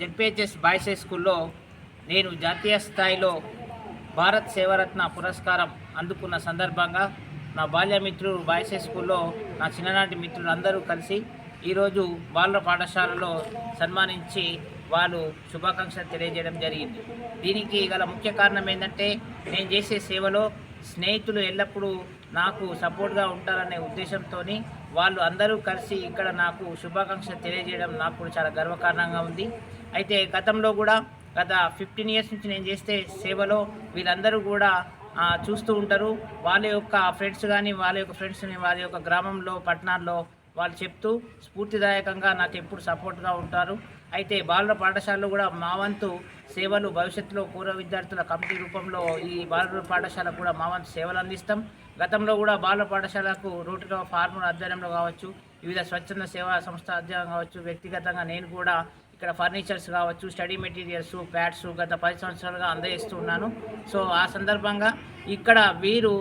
ZPHS boys high స్కూల్లో నేను జాతీయ స్థాయిలో భారత్ సేవరత్న పురస్కారం అందుకున్న సందర్భంగా నా బాల్య మిత్రులు బాయ్స్ హై స్కూల్లో నా చిన్ననాటి మిత్రులు అందరూ కలిసి ఈరోజు బాలుర పాఠశాలలో సన్మానించి వాళ్ళు శుభాకాంక్షలు తెలియజేయడం జరిగింది. దీనికి గల ముఖ్య కారణం ఏంటంటే నేను చేసే సేవలో స్నేహితులు ఎల్లప్పుడూ నాకు సపోర్ట్గా ఉంటారనే ఉద్దేశంతో వాళ్ళు అందరూ కలిసి ఇక్కడ నాకు శుభాకాంక్షలు తెలియజేయడం నాకు చాలా గర్వకారణంగా ఉంది. అయితే గతంలో కూడా గత 15 ఇయర్స్ నుంచి నేను చేసే సేవలో వీళ్ళందరూ కూడా చూస్తూ ఉంటారు. వాళ్ళ యొక్క ఫ్రెండ్స్ కానీ వాళ్ళ యొక్క ఫ్రెండ్స్ని వాళ్ళ యొక్క గ్రామంలో పట్టణాల్లో వాళ్ళు చెప్తూ స్ఫూర్తిదాయకంగా నాకు ఎప్పుడు సపోర్ట్గా ఉంటారు. అయితే బాలుర పాఠశాలలో కూడా మా వంతు సేవలు భవిష్యత్తులో పూర్వ విద్యార్థుల కమిటీ రూపంలో ఈ బాలుర పాఠశాల కూడా మా వంతు సేవలు అందిస్తాం. గతంలో కూడా బాలుర పాఠశాలకు రోటరీ ఫార్మర్ ఆధ్వర్యంలో కావచ్చు, వివిధ స్వచ్ఛంద సేవా సంస్థ ఆధ్వర్యం కావచ్చు, వ్యక్తిగతంగా నేను కూడా ఇక్కడ ఫర్నిచర్స్ కావచ్చు, స్టడీ మెటీరియల్స్, ప్యాడ్స్ గత 10 సంవత్సరాలుగా అందజేస్తున్నాను. సో ఆ సందర్భంగా ఇక్కడ వీరు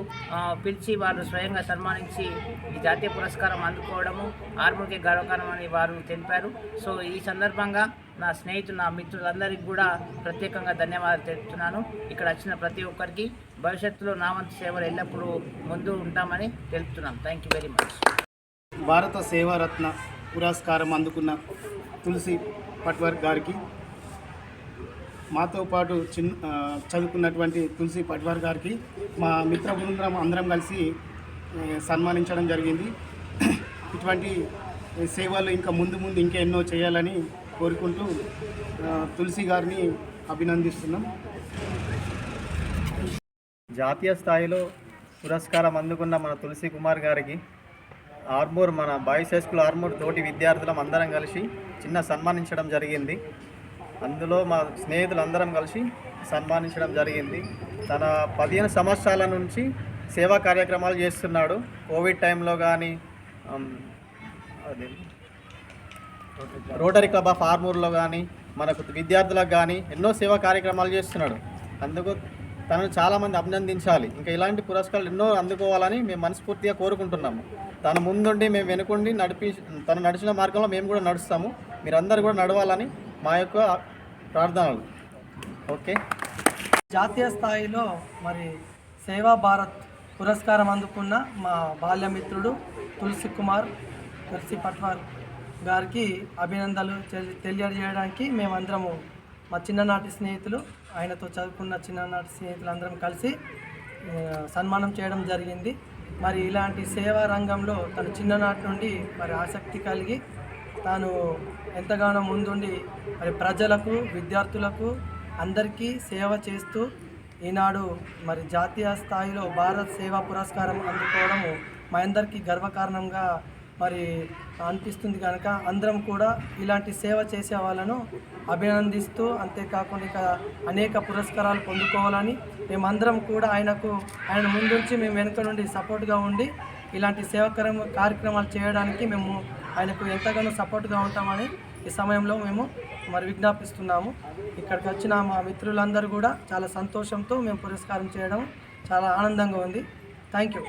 పిలిచి వారు స్వయంగా సన్మానించి ఈ జాతీయ పురస్కారం అందుకోవడము ఆర్మూర్కి గర్వకారణమని వారు తెలిపారు. సో ఈ సందర్భంగా నా స్నేహితులు నా మిత్రులందరికీ కూడా ప్రత్యేకంగా ధన్యవాదాలు తెలుపుతున్నాను. ఇక్కడ వచ్చిన ప్రతి ఒక్కరికి భవిష్యత్తులో నా వంతు సేవలు ఎల్లప్పుడూ ముందు ఉంటామని తెలుపుతున్నాను. Thank you very much. భారత సేవారత్న పురస్కారం అందుకున్న తులసి పట్వార్ గారికి, మాతో పాటు చదువుకున్నటువంటి తులసి పట్వార్ గారికి మా మిత్ర బృందం అందరం కలిసి సన్మానించడం జరిగింది. ఇటువంటి సేవలు ఇంకా ముందు ఇంకా ఎన్నో చేయాలని కోరుకుంటూ తులసి గారిని అభినందిస్తున్నాం. జాతీయ స్థాయిలో పురస్కారం అందుకున్న మన తులసి కుమార్ గారికి ఆర్మూర్ మన బాయ్స్ హై స్కూల్ ఆర్మూర్ తోటి విద్యార్థులం అందరం కలిసి చిన్న సన్మానించడం జరిగింది. అందులో మా స్నేహితులు అందరం కలిసి సన్మానించడం జరిగింది. తన 15 సంవత్సరాల నుంచి సేవా కార్యక్రమాలు చేస్తున్నాడు. కోవిడ్ టైంలో కానీ రోటరీ క్లబ్ ఆఫ్ ఆర్మూర్లో కానీ మనకు విద్యార్థులకు కానీ ఎన్నో సేవా కార్యక్రమాలు చేస్తున్నాడు. అందుకు తనను చాలామంది అభినందించాలి. ఇంకా ఇలాంటి పురస్కారాలు ఎన్నో అందుకోవాలని మేము మనస్ఫూర్తిగా కోరుకుంటున్నాము. తన ముందుండి మేము వెనుకుండి తను నడిచిన మార్గంలో మేము కూడా నడుస్తాము. మీరందరూ కూడా నడవాలని మా యొక్క ప్రార్థనలు. ఓకే. జాతీయ స్థాయిలో మరి సేవా భారత్ పురస్కారం అందుకున్న మా బాల్యమిత్రుడు తులసి పట్వార్ గారికి అభినందనలు తెలియజేయడానికి మేమందరము మా చిన్ననాటి స్నేహితులు, ఆయనతో చదువుకున్న చిన్ననాటి స్నేహితులు అందరం కలిసి సన్మానం చేయడం జరిగింది. మరి ఇలాంటి సేవా రంగంలో తను చిన్ననాటి నుండి మరి ఆసక్తి కలిగి తాను ఎంతగానో ముందుండి మరి ప్రజలకు, విద్యార్థులకు అందరికీ సేవ చేస్తూ ఈనాడు మరి జాతీయ స్థాయిలో భారత్ సేవా పురస్కారం అందుకోవడము మా అందరికీ గర్వకారణంగా మరి అనిపిస్తుంది. కనుక అందరం కూడా ఇలాంటి సేవ చేసే వాళ్ళను అభినందిస్తూ, అంతేకాకుండా ఇక అనేక పురస్కారాలు పొందుకోవాలని మేమందరం కూడా ఆయన ముందుంచి మేము వెనుక నుండి సపోర్ట్గా ఉండి ఇలాంటి సేవకరం కార్యక్రమాలు చేయడానికి మేము ఆయనకు ఎంతగానో సపోర్ట్గా ఉంటామని ఈ సమయంలో మేము మరి విజ్ఞాపిస్తున్నాము. ఇక్కడికి వచ్చిన మా మిత్రులందరూ కూడా చాలా సంతోషంతో మేము పురస్కారం చేయడం చాలా ఆనందంగా ఉంది. Thank you.